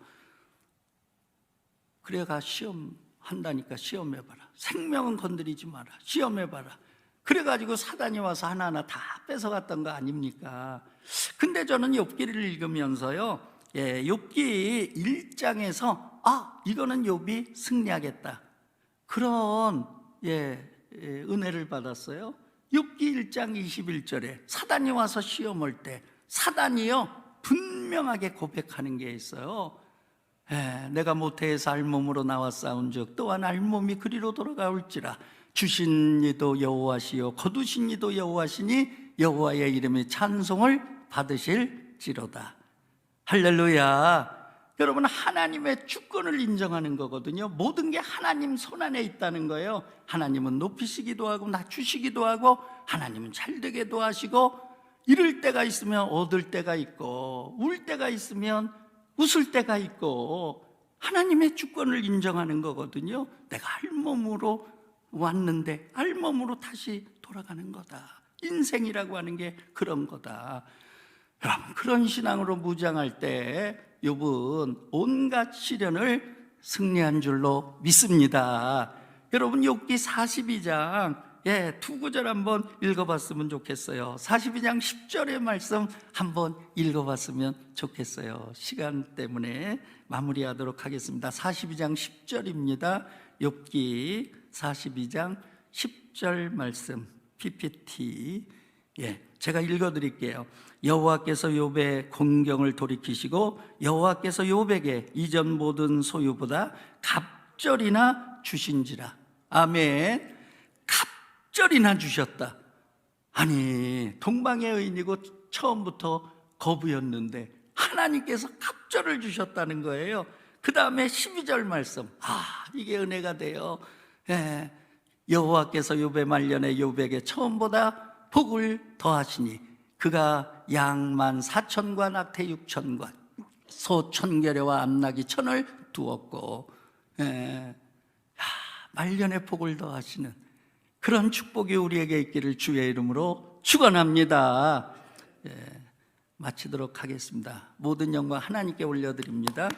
그래가 시험한다니까 시험해봐라. 생명은 건드리지 마라. 시험해봐라. 그래가지고 사단이 와서 하나하나 다 뺏어갔던 거 아닙니까? 근데 저는 욥기를 읽으면서요, 욥기 1장에서 이거는 욥이 승리하겠다, 그런 은혜를 받았어요. 욥기 1장 21절에 사단이 와서 시험할 때 사단이요 분명하게 고백하는 게 있어요. 내가 모태에서 알몸으로 나와 싸운즉 또한 알몸이 그리로 돌아가올지라. 주신 이도 여호와시요 거두신 이도 여호와시니 여호와의 이름의 찬송을 받으실지로다. 할렐루야. 여러분, 하나님의 주권을 인정하는 거거든요. 모든 게 하나님 손안에 있다는 거예요. 하나님은 높이시기도 하고 낮추시기도 하고, 하나님은 잘되게도 하시고, 잃을 때가 있으면 얻을 때가 있고, 울 때가 있으면 웃을 때가 있고, 하나님의 주권을 인정하는 거거든요. 내가 알몸으로 왔는데 알몸으로 다시 돌아가는 거다. 인생이라고 하는 게 그런 거다. 여러분, 그런 신앙으로 무장할 때 욥은 온갖 시련을 승리한 줄로 믿습니다. 여러분, 욥기 42장 두 구절 한번 읽어봤으면 좋겠어요. 42장 10절의 말씀 한번 읽어봤으면 좋겠어요. 시간 때문에 마무리하도록 하겠습니다. 42장 10절입니다. 욥기 42장 10절 말씀 PPT 제가 읽어드릴게요. 여호와께서 욥의 공경을 돌이키시고 여호와께서 욥에게 이전 모든 소유보다 갑절이나 주신지라. 아멘. 갑절이나 주셨다. 아니, 동방의 의인이고 처음부터 거부였는데 하나님께서 갑절을 주셨다는 거예요. 그 다음에 12절 말씀, 이게 은혜가 돼요. 여호와께서 욥의 말년에 욥에게 처음보다 복을 더하시니 그가 양 14,000과 낙태 6,000과 소 1,000개려와 암나기 1,000을 두었고, 말년에 복을 더하시는 그런 축복이 우리에게 있기를 주의 이름으로 축원합니다. 마치도록 하겠습니다. 모든 영광 하나님께 올려드립니다.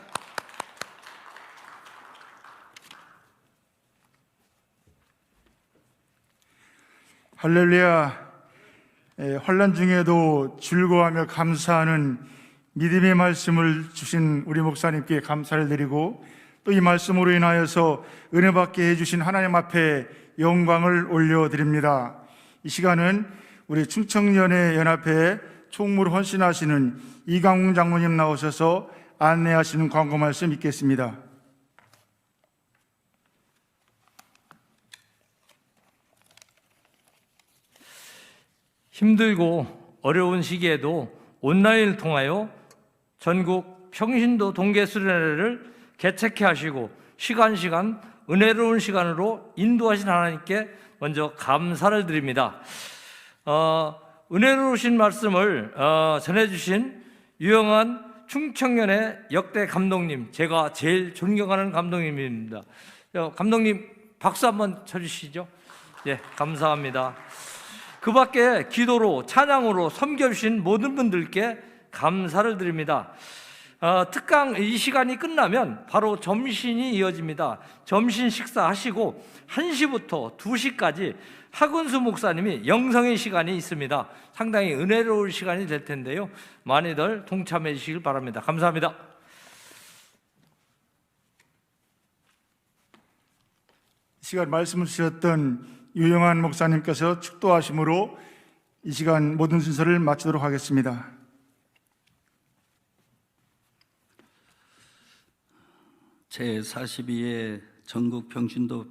할렐루야. 환난 중에도 즐거워하며 감사하는 믿음의 말씀을 주신 우리 목사님께 감사를 드리고, 또 이 말씀으로 인하여서 은혜 받게 해주신 하나님 앞에 영광을 올려드립니다. 이 시간은 우리 충청연회 연합회 총무로 헌신하시는 이강웅 장로님 나오셔서 안내하시는 광고 말씀 있겠습니다. 힘들고 어려운 시기에도 온라인을 통하여 전국 평신도 동계수련회를 개최케 하시고 시간 은혜로운 시간으로 인도하신 하나님께 먼저 감사를 드립니다. 은혜로우신 말씀을 전해주신 유영한 충청연의 역대 감독님, 제가 제일 존경하는 감독님입니다. 감독님 박수 한번 쳐주시죠. 감사합니다. 그 밖에 기도로 찬양으로 섬겨주신 모든 분들께 감사를 드립니다. 특강 이 시간이 끝나면 바로 점심이 이어집니다. 점심 식사하시고 1시부터 2시까지 하근수 목사님이 영성의 시간이 있습니다. 상당히 은혜로울 시간이 될 텐데요, 많이들 동참해 주시길 바랍니다. 감사합니다. 이 시간 말씀을 주셨던 유영한 목사님께서 축도하심으로 이 시간 모든 순서를 마치도록 하겠습니다. 제42회 전국 평신도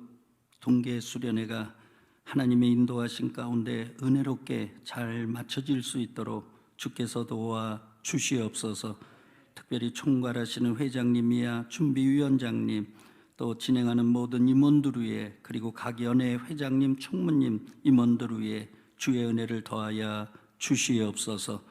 동계 수련회가 하나님의 인도하신 가운데 은혜롭게 잘 마쳐질 수 있도록 주께서 도와 주시옵소서. 특별히 총괄하시는 회장님이야 준비위원장님, 또 진행하는 모든 임원들 위에, 그리고 각 연회 회장님, 총무님, 임원들 위에 주의 은혜를 더하여 주시옵소서.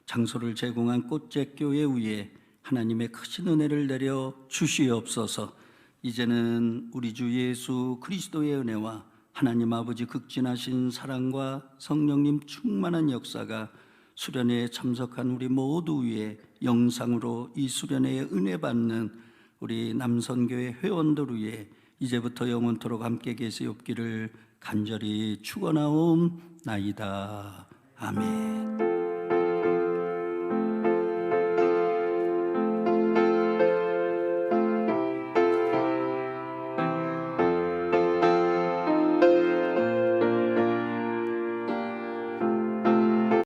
장소를 제공한 꽃제교회 위에 하나님의 크신 은혜를 내려 주시옵소서. 이제는 우리 주 예수 그리스도의 은혜와 하나님 아버지 극진하신 사랑과 성령님 충만한 역사가 수련회에 참석한 우리 모두 위에 영상으로 이 수련회에 은혜 받는 우리 남선교회 회원들 위에 이제부터 영원토록 함께 계시옵기를 간절히 축원하옵나이다. 아멘.